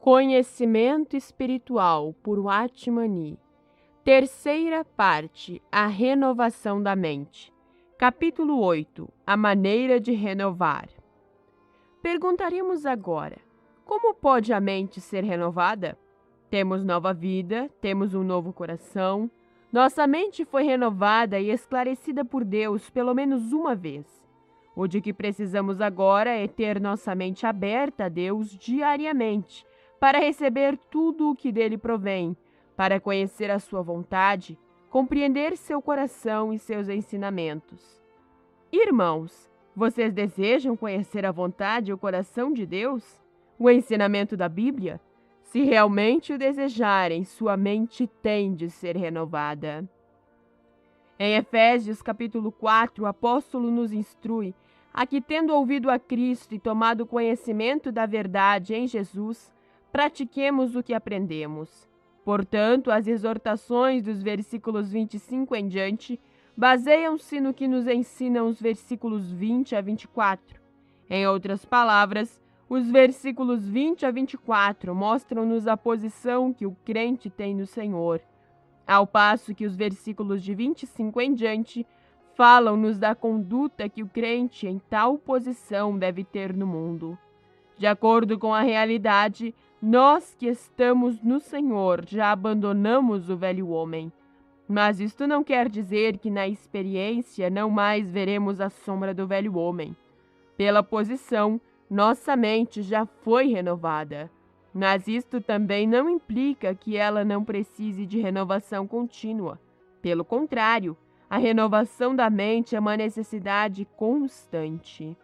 Conhecimento espiritual por Watmani. Terceira parte, a renovação da mente. Capítulo 8, a maneira de renovar. Perguntaríamos agora, como pode a mente ser renovada? Temos nova vida, temos um novo coração. Nossa mente foi renovada e esclarecida por Deus pelo menos uma vez. O de que precisamos agora é ter nossa mente aberta a Deus diariamente, para receber tudo o que dele provém, para conhecer a sua vontade, compreender seu coração e seus ensinamentos. Irmãos, vocês desejam conhecer a vontade e o coração de Deus? O ensinamento da Bíblia? Se realmente o desejarem, sua mente tem de ser renovada. Em Efésios capítulo 4, o apóstolo nos instrui a que, tendo ouvido a Cristo e tomado conhecimento da verdade em Jesus, pratiquemos o que aprendemos. Portanto, as exortações dos versículos 25 em diante baseiam-se no que nos ensinam os versículos 20 a 24. Em outras palavras, os versículos 20 a 24 mostram-nos a posição que o crente tem no Senhor, ao passo que os versículos de 25 em diante falam-nos da conduta que o crente em tal posição deve ter no mundo. De acordo com a realidade, nós que estamos no Senhor já abandonamos o velho homem. Mas isto não quer dizer que na experiência não mais veremos a sombra do velho homem. Pela posição, nossa mente já foi renovada. Mas isto também não implica que ela não precise de renovação contínua. Pelo contrário, a renovação da mente é uma necessidade constante.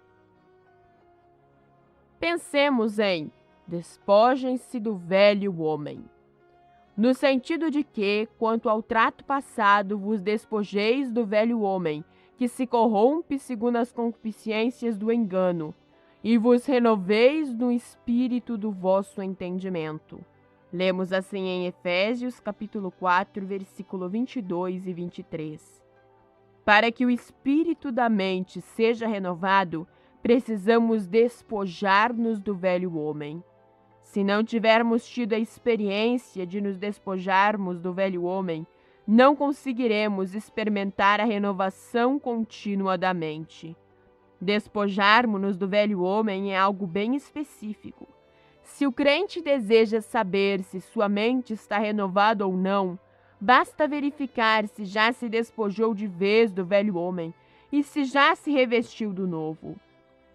Pensemos em despojem-se do velho homem. No sentido de que, quanto ao trato passado, vos despojeis do velho homem, que se corrompe segundo as concupiscências do engano, e vos renoveis no espírito do vosso entendimento. Lemos assim em Efésios, capítulo 4, versículo 22 e 23. Para que o espírito da mente seja renovado, precisamos despojar-nos do velho homem. Se não tivermos tido a experiência de nos despojarmos do velho homem, não conseguiremos experimentar a renovação contínua da mente. Despojarmos-nos do velho homem é algo bem específico. Se o crente deseja saber se sua mente está renovada ou não, basta verificar se já se despojou de vez do velho homem e se já se revestiu do novo.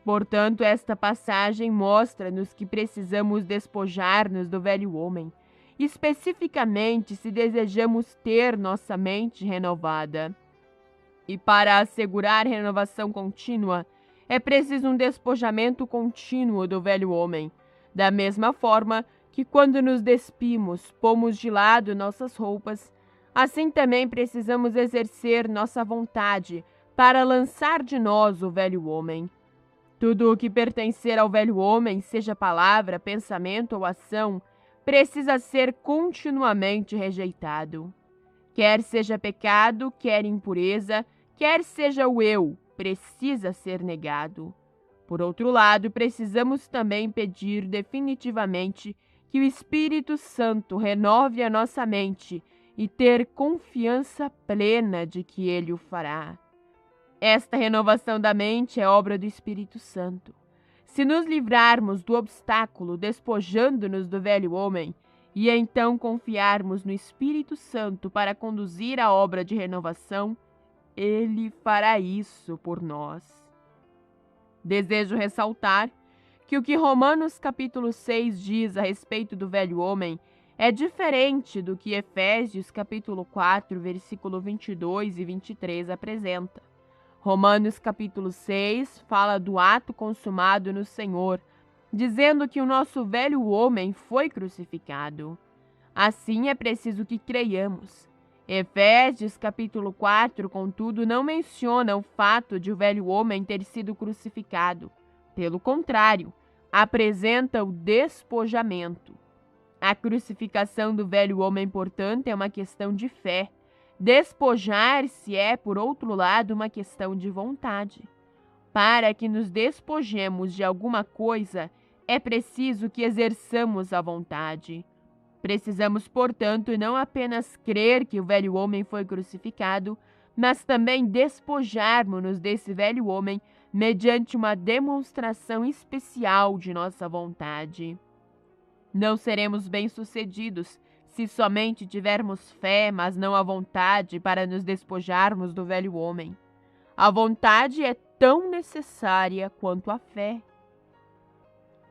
Portanto, esta passagem mostra-nos que precisamos despojar-nos do velho homem, especificamente se desejamos ter nossa mente renovada. E para assegurar renovação contínua, é preciso um despojamento contínuo do velho homem, da mesma forma que quando nos despimos, pomos de lado nossas roupas, assim também precisamos exercer nossa vontade para lançar de nós o velho homem. Tudo o que pertencer ao velho homem, seja palavra, pensamento ou ação, precisa ser continuamente rejeitado. Quer seja pecado, quer impureza, quer seja o eu, precisa ser negado. Por outro lado, precisamos também pedir definitivamente que o Espírito Santo renove a nossa mente e ter confiança plena de que ele o fará. Esta renovação da mente é obra do Espírito Santo. Se nos livrarmos do obstáculo, despojando-nos do velho homem, e então confiarmos no Espírito Santo para conduzir a obra de renovação, ele fará isso por nós. Desejo ressaltar que o que Romanos capítulo 6 diz a respeito do velho homem é diferente do que Efésios capítulo 4, versículo 22 e 23 apresenta. Romanos capítulo 6 fala do ato consumado no Senhor, dizendo que o nosso velho homem foi crucificado. Assim é preciso que creiamos. Efésios capítulo 4, contudo, não menciona o fato de o velho homem ter sido crucificado. Pelo contrário, apresenta o despojamento. A crucificação do velho homem, portanto, é uma questão de fé. Despojar-se é, por outro lado, uma questão de vontade. Para que nos despojemos de alguma coisa, é preciso que exerçamos a vontade. Precisamos, portanto, não apenas crer que o velho homem foi crucificado, mas também despojarmos-nos desse velho homem mediante uma demonstração especial de nossa vontade. Não seremos bem-sucedidos se somente tivermos fé, mas não a vontade para nos despojarmos do velho homem. A vontade é tão necessária quanto a fé.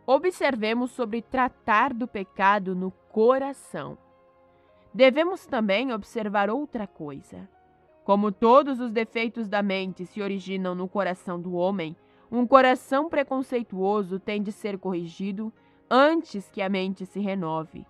Observemos sobre tratar do pecado no coração. Devemos também observar outra coisa. Como todos os defeitos da mente se originam no coração do homem, um coração preconceituoso tem de ser corrigido antes que a mente se renove.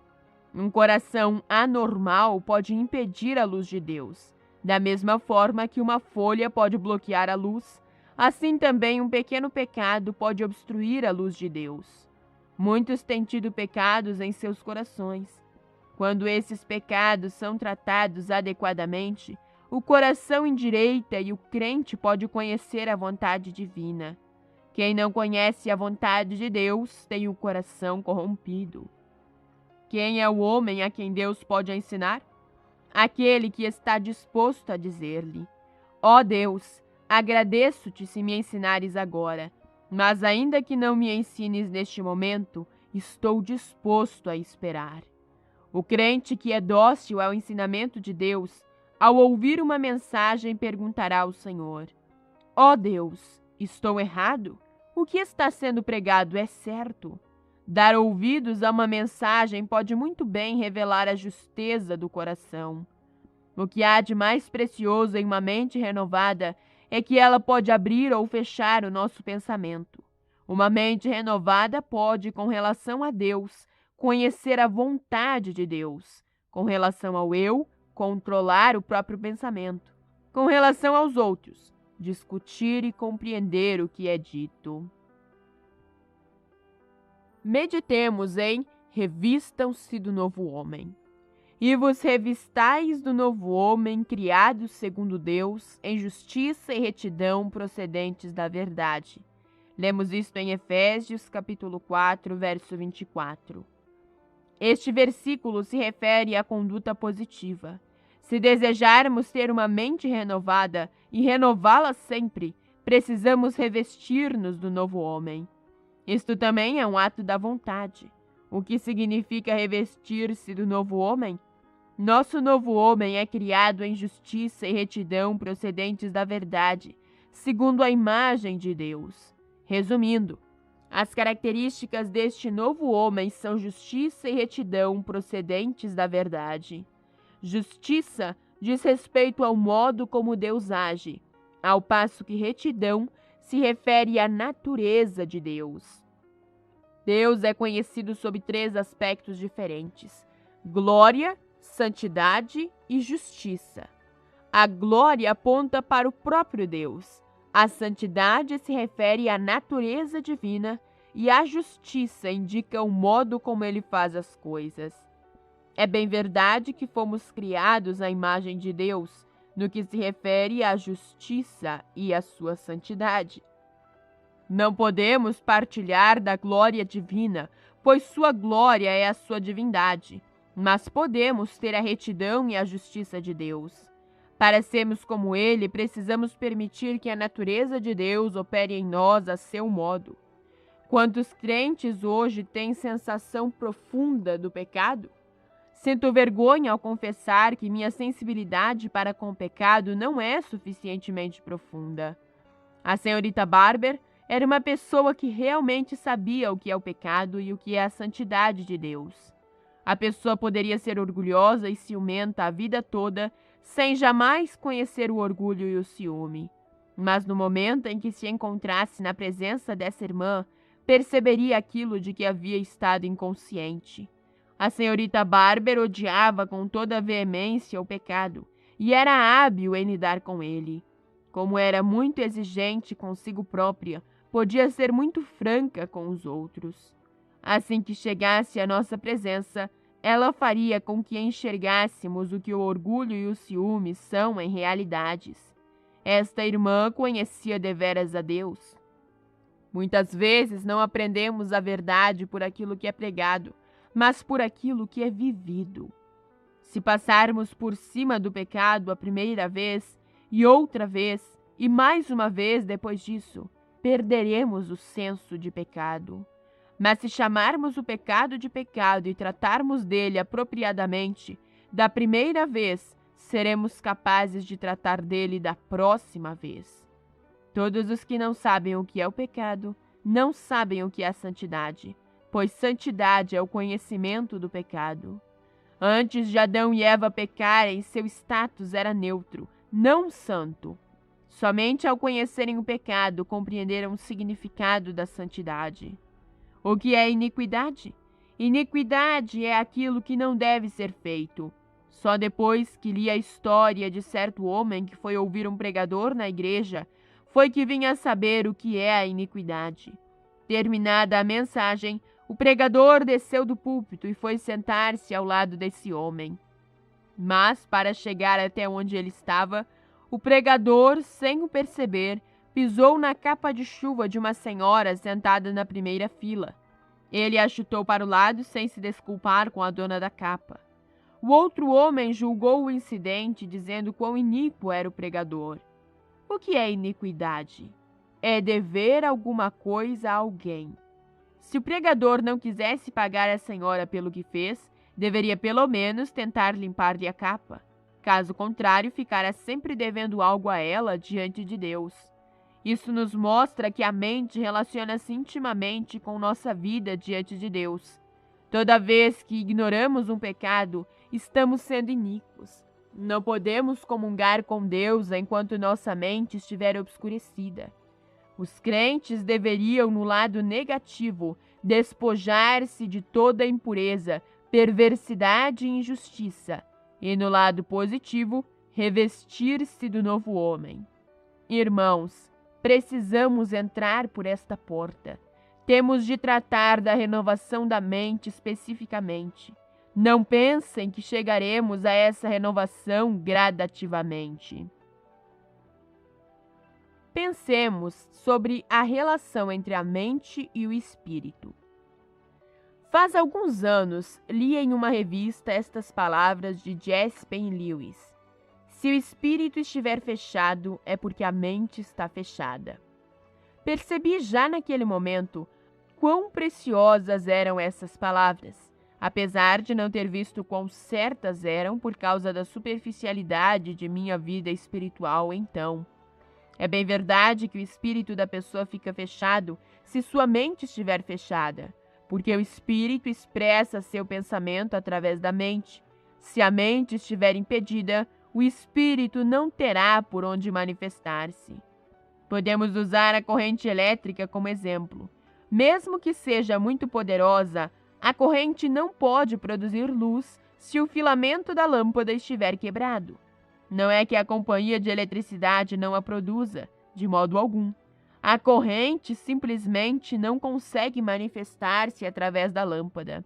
Um coração anormal pode impedir a luz de Deus. Da mesma forma que uma folha pode bloquear a luz, assim também um pequeno pecado pode obstruir a luz de Deus. Muitos têm tido pecados em seus corações. Quando esses pecados são tratados adequadamente, o coração endireita e o crente pode conhecer a vontade divina. Quem não conhece a vontade de Deus tem o coração corrompido. Quem é o homem a quem Deus pode ensinar? Aquele que está disposto a dizer-lhe: ó Deus, agradeço-te se me ensinares agora, mas ainda que não me ensines neste momento, estou disposto a esperar. O crente que é dócil ao ensinamento de Deus, ao ouvir uma mensagem, perguntará ao Senhor: ó Deus, estou errado? O que está sendo pregado é certo? Dar ouvidos a uma mensagem pode muito bem revelar a justeza do coração. O que há de mais precioso em uma mente renovada é que ela pode abrir ou fechar o nosso pensamento. Uma mente renovada pode, com relação a Deus, conhecer a vontade de Deus. Com relação ao eu, controlar o próprio pensamento. Com relação aos outros, discutir e compreender o que é dito. Meditemos em revistam-se do novo homem. E vos revistais do novo homem, criados segundo Deus, em justiça e retidão procedentes da verdade. Lemos isto em Efésios, capítulo 4, verso 24. Este versículo se refere à conduta positiva. Se desejarmos ter uma mente renovada e renová-la sempre, precisamos revestir-nos do novo homem. Isto também é um ato da vontade. O que significa revestir-se do novo homem? Nosso novo homem é criado em justiça e retidão procedentes da verdade, segundo a imagem de Deus. Resumindo, as características deste novo homem são justiça e retidão procedentes da verdade. Justiça diz respeito ao modo como Deus age, ao passo que retidão se refere à natureza de Deus. Deus é conhecido sob 3 aspectos diferentes: glória, santidade e justiça. A glória aponta para o próprio Deus. A santidade se refere à natureza divina e a justiça indica o modo como ele faz as coisas. É bem verdade que fomos criados à imagem de Deus, no que se refere à justiça e à sua santidade. Não podemos partilhar da glória divina, pois sua glória é a sua divindade, mas podemos ter a retidão e a justiça de Deus. Para sermos como ele, precisamos permitir que a natureza de Deus opere em nós a seu modo. Quantos crentes hoje têm sensação profunda do pecado? Sinto vergonha ao confessar que minha sensibilidade para com o pecado não é suficientemente profunda. A senhorita Barber era uma pessoa que realmente sabia o que é o pecado e o que é a santidade de Deus. A pessoa poderia ser orgulhosa e ciumenta a vida toda, sem jamais conhecer o orgulho e o ciúme. Mas no momento em que se encontrasse na presença dessa irmã, perceberia aquilo de que havia estado inconsciente. A senhorita Barber odiava com toda a veemência o pecado e era hábil em lidar com ele. Como era muito exigente consigo própria, podia ser muito franca com os outros. Assim que chegasse à nossa presença, ela faria com que enxergássemos o que o orgulho e o ciúme são em realidades. Esta irmã conhecia deveras a Deus. Muitas vezes não aprendemos a verdade por aquilo que é pregado, mas por aquilo que é vivido. Se passarmos por cima do pecado a primeira vez, e outra vez, e mais uma vez depois disso, perderemos o senso de pecado. Mas se chamarmos o pecado de pecado e tratarmos dele apropriadamente, da primeira vez, seremos capazes de tratar dele da próxima vez. Todos os que não sabem o que é o pecado, não sabem o que é a santidade, pois santidade é o conhecimento do pecado. Antes de Adão e Eva pecarem, seu status era neutro, não santo. Somente ao conhecerem o pecado, compreenderam o significado da santidade. O que é iniquidade? Iniquidade é aquilo que não deve ser feito. Só depois que li a história de certo homem que foi ouvir um pregador na igreja, foi que vim a saber o que é a iniquidade. Terminada a mensagem, o pregador desceu do púlpito e foi sentar-se ao lado desse homem. Mas, para chegar até onde ele estava, o pregador, sem o perceber, pisou na capa de chuva de uma senhora sentada na primeira fila. Ele a chutou para o lado sem se desculpar com a dona da capa. O outro homem julgou o incidente, dizendo quão iníquo era o pregador. O que é iniquidade? É dever alguma coisa a alguém. Se o pregador não quisesse pagar a senhora pelo que fez, deveria pelo menos tentar limpar-lhe a capa. Caso contrário, ficará sempre devendo algo a ela diante de Deus. Isso nos mostra que a mente relaciona-se intimamente com nossa vida diante de Deus. Toda vez que ignoramos um pecado, estamos sendo iníquos. Não podemos comungar com Deus enquanto nossa mente estiver obscurecida. Os crentes deveriam, no lado negativo, despojar-se de toda impureza, perversidade e injustiça, e no lado positivo, revestir-se do novo homem. Irmãos, precisamos entrar por esta porta. Temos de tratar da renovação da mente especificamente. Não pensem que chegaremos a essa renovação gradativamente. Pensemos sobre a relação entre a mente e o espírito. Faz alguns anos, li em uma revista estas palavras de J.S. Lewis. Se o espírito estiver fechado, é porque a mente está fechada. Percebi já naquele momento quão preciosas eram essas palavras, apesar de não ter visto quão certas eram por causa da superficialidade de minha vida espiritual então. É bem verdade que o espírito da pessoa fica fechado se sua mente estiver fechada, porque o espírito expressa seu pensamento através da mente. Se a mente estiver impedida, o espírito não terá por onde manifestar-se. Podemos usar a corrente elétrica como exemplo. Mesmo que seja muito poderosa, a corrente não pode produzir luz se o filamento da lâmpada estiver quebrado. Não é que a companhia de eletricidade não a produza, de modo algum. A corrente simplesmente não consegue manifestar-se através da lâmpada.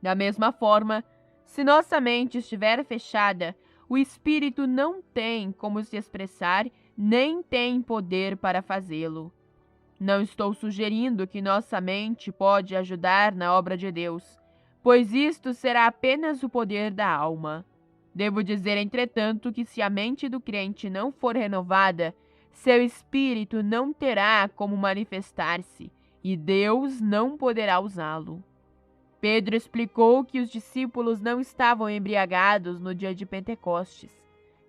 Da mesma forma, se nossa mente estiver fechada, o espírito não tem como se expressar, nem tem poder para fazê-lo. Não estou sugerindo que nossa mente pode ajudar na obra de Deus, pois isto será apenas o poder da alma. Devo dizer, entretanto, que se a mente do crente não for renovada, seu espírito não terá como manifestar-se, e Deus não poderá usá-lo. Pedro explicou que os discípulos não estavam embriagados no dia de Pentecostes.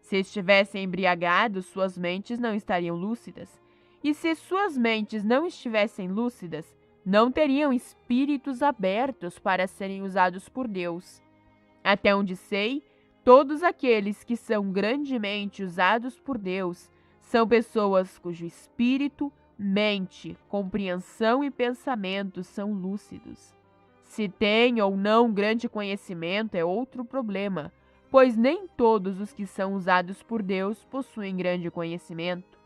Se estivessem embriagados, suas mentes não estariam lúcidas. E se suas mentes não estivessem lúcidas, não teriam espíritos abertos para serem usados por Deus. Até onde sei, todos aqueles que são grandemente usados por Deus são pessoas cujo espírito, mente, compreensão e pensamento são lúcidos. Se têm ou não grande conhecimento é outro problema, pois nem todos os que são usados por Deus possuem grande conhecimento.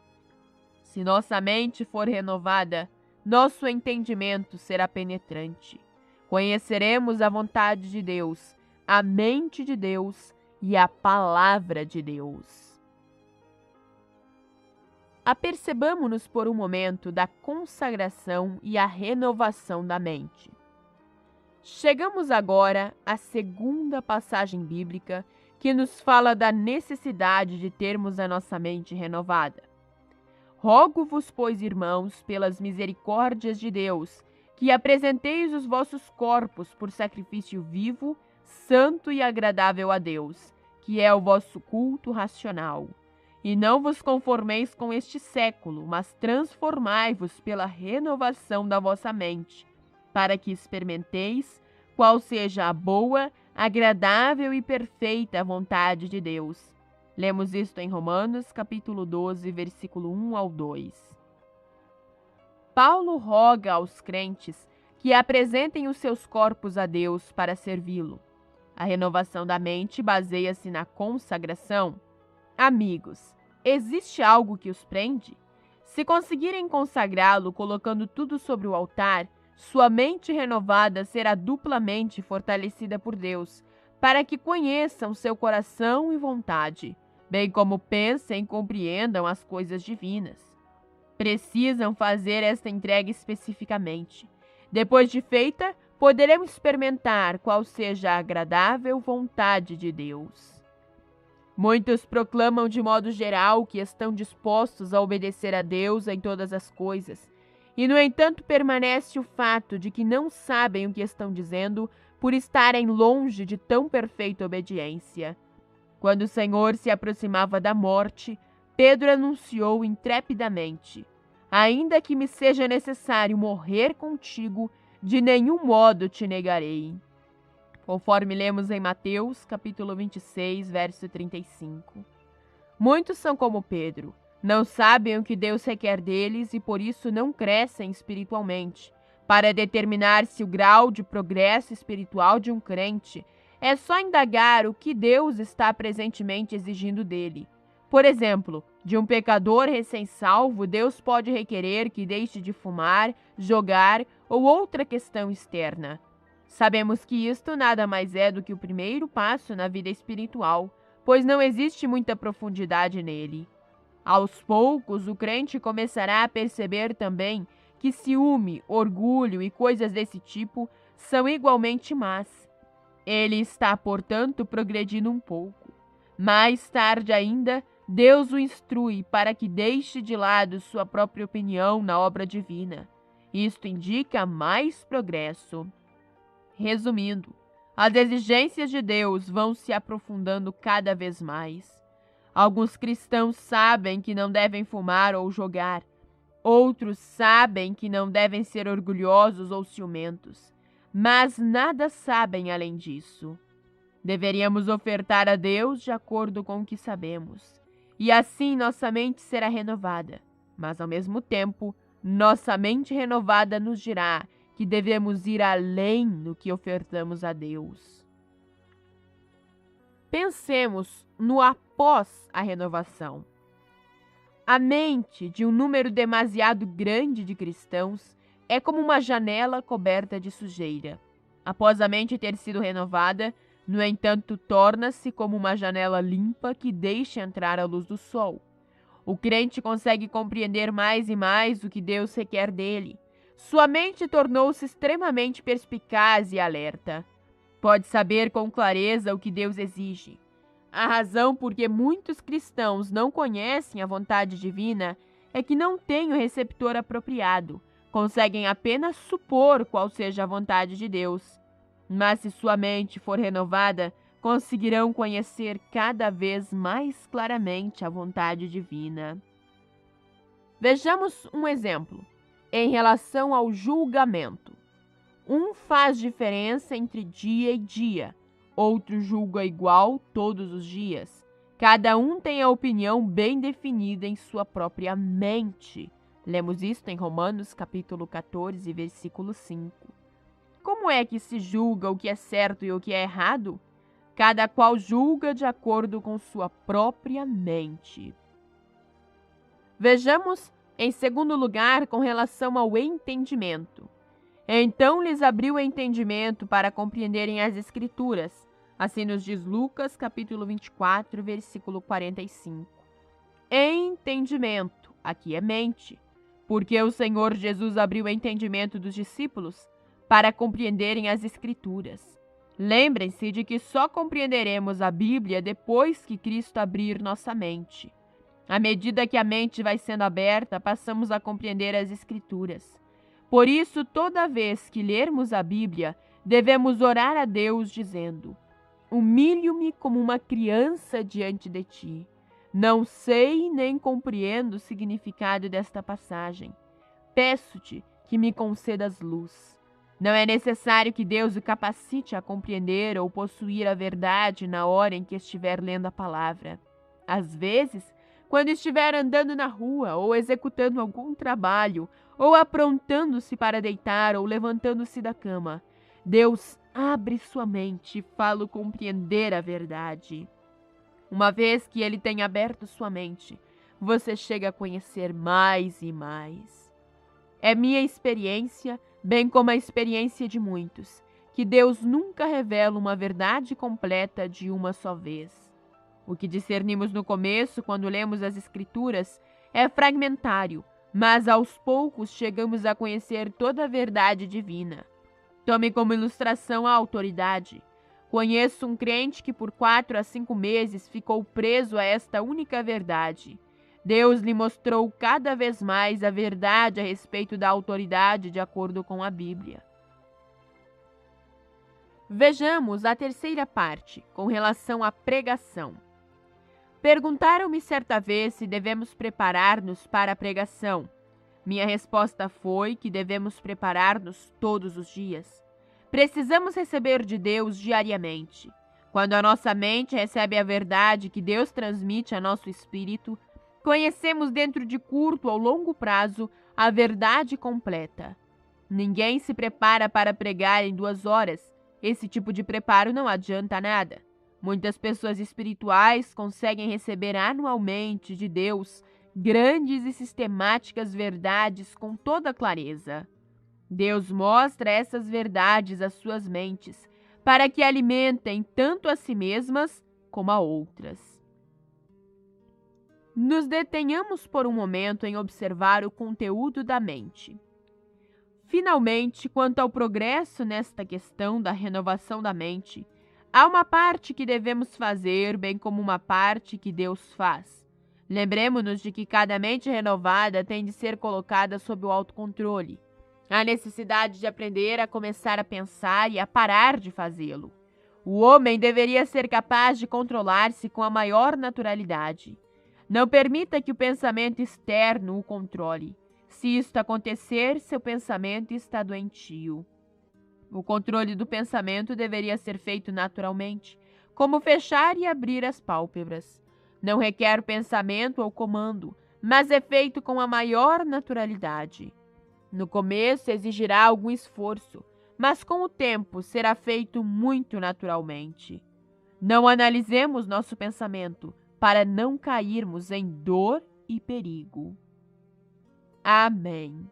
Se nossa mente for renovada, nosso entendimento será penetrante. Conheceremos a vontade de Deus, a mente de Deus e a palavra de Deus. Apercebamo-nos por um momento da consagração e a renovação da mente. Chegamos agora à segunda passagem bíblica que nos fala da necessidade de termos a nossa mente renovada. Rogo-vos, pois, irmãos, pelas misericórdias de Deus, que apresenteis os vossos corpos por sacrifício vivo, santo e agradável a Deus, que é o vosso culto racional. E não vos conformeis com este século, mas transformai-vos pela renovação da vossa mente, para que experimenteis qual seja a boa, agradável e perfeita vontade de Deus. Lemos isto em Romanos, capítulo 12, versículo 1 ao 2. Paulo roga aos crentes que apresentem os seus corpos a Deus para servi-lo. A renovação da mente baseia-se na consagração. Amigos, existe algo que os prende? Se conseguirem consagrá-lo colocando tudo sobre o altar, sua mente renovada será duplamente fortalecida por Deus, para que conheçam seu coração e vontade, bem como pensem e compreendam as coisas divinas. Precisam fazer esta entrega especificamente. Depois de feita, poderão experimentar qual seja a agradável vontade de Deus. Muitos proclamam de modo geral que estão dispostos a obedecer a Deus em todas as coisas, e no entanto permanece o fato de que não sabem o que estão dizendo por estarem longe de tão perfeita obediência. Quando o Senhor se aproximava da morte, Pedro anunciou intrepidamente: ainda que me seja necessário morrer contigo, de nenhum modo te negarei. Conforme lemos em Mateus, capítulo 26, verso 35. Muitos são como Pedro, não sabem o que Deus requer deles e por isso não crescem espiritualmente. Para determinar se o grau de progresso espiritual de um crente, é só indagar o que Deus está presentemente exigindo dele. Por exemplo, de um pecador recém-salvo, Deus pode requerer que deixe de fumar, jogar ou outra questão externa. Sabemos que isto nada mais é do que o primeiro passo na vida espiritual, pois não existe muita profundidade nele. Aos poucos, o crente começará a perceber também que ciúme, orgulho e coisas desse tipo são igualmente más. Ele está, portanto, progredindo um pouco. Mais tarde ainda, Deus o instrui para que deixe de lado sua própria opinião na obra divina. Isto indica mais progresso. Resumindo, as exigências de Deus vão se aprofundando cada vez mais. Alguns cristãos sabem que não devem fumar ou jogar. Outros sabem que não devem ser orgulhosos ou ciumentos. Mas nada sabem além disso. Deveríamos ofertar a Deus de acordo com o que sabemos. E assim nossa mente será renovada. Mas ao mesmo tempo, nossa mente renovada nos dirá que devemos ir além do que ofertamos a Deus. Pensemos no após a renovação. A mente de um número demasiado grande de cristãos é como uma janela coberta de sujeira. Após a mente ter sido renovada, no entanto, torna-se como uma janela limpa que deixa entrar a luz do sol. O crente consegue compreender mais e mais o que Deus requer dele. Sua mente tornou-se extremamente perspicaz e alerta. Pode saber com clareza o que Deus exige. A razão por que muitos cristãos não conhecem a vontade divina é que não têm o receptor apropriado. Conseguem apenas supor qual seja a vontade de Deus. Mas se sua mente for renovada, conseguirão conhecer cada vez mais claramente a vontade divina. Vejamos um exemplo. Em relação ao julgamento. Um faz diferença entre dia e dia, outro julga igual todos os dias. Cada um tem a opinião bem definida em sua própria mente. Lemos isto em Romanos, capítulo 14, versículo 5. Como é que se julga o que é certo e o que é errado? Cada qual julga de acordo com sua própria mente. Vejamos em segundo lugar, com relação ao entendimento. Então lhes abriu o entendimento para compreenderem as Escrituras. Assim nos diz Lucas, capítulo 24, versículo 45. Entendimento, aqui é mente, porque o Senhor Jesus abriu o entendimento dos discípulos para compreenderem as Escrituras. Lembrem-se de que só compreenderemos a Bíblia depois que Cristo abrir nossa mente. À medida que a mente vai sendo aberta, passamos a compreender as Escrituras. Por isso, toda vez que lermos a Bíblia, devemos orar a Deus dizendo: humilho-me como uma criança diante de ti. Não sei nem compreendo o significado desta passagem. Peço-te que me concedas luz. Não é necessário que Deus o capacite a compreender ou possuir a verdade na hora em que estiver lendo a palavra. Às vezes, quando estiver andando na rua ou executando algum trabalho, ou aprontando-se para deitar ou levantando-se da cama, Deus abre sua mente e fala compreender a verdade. Uma vez que Ele tem aberto sua mente, você chega a conhecer mais e mais. É minha experiência, bem como a experiência de muitos, que Deus nunca revela uma verdade completa de uma só vez. O que discernimos no começo, quando lemos as Escrituras, é fragmentário, mas aos poucos chegamos a conhecer toda a verdade divina. Tome como ilustração a autoridade. Conheço um crente que por 4 a 5 meses ficou preso a esta única verdade. Deus lhe mostrou cada vez mais a verdade a respeito da autoridade de acordo com a Bíblia. Vejamos a terceira parte, com relação à pregação. Perguntaram-me certa vez se devemos preparar-nos para a pregação. Minha resposta foi que devemos preparar-nos todos os dias. Precisamos receber de Deus diariamente. Quando a nossa mente recebe a verdade que Deus transmite a nosso espírito, conhecemos dentro de curto ou longo prazo a verdade completa. Ninguém se prepara para pregar em 2 horas. Esse tipo de preparo não adianta nada. Muitas pessoas espirituais conseguem receber anualmente de Deus grandes e sistemáticas verdades com toda clareza. Deus mostra essas verdades às suas mentes, para que alimentem tanto a si mesmas como a outras. Nos detenhamos por um momento em observar o conteúdo da mente. Finalmente, quanto ao progresso nesta questão da renovação da mente, há uma parte que devemos fazer, bem como uma parte que Deus faz. Lembremos-nos de que cada mente renovada tem de ser colocada sob o autocontrole. Há necessidade de aprender a começar a pensar e a parar de fazê-lo. O homem deveria ser capaz de controlar-se com a maior naturalidade. Não permita que o pensamento externo o controle. Se isto acontecer, seu pensamento está doentio. O controle do pensamento deveria ser feito naturalmente, como fechar e abrir as pálpebras. Não requer pensamento ou comando, mas é feito com a maior naturalidade. No começo exigirá algum esforço, mas com o tempo será feito muito naturalmente. Não analisemos nosso pensamento para não cairmos em dor e perigo. Amém.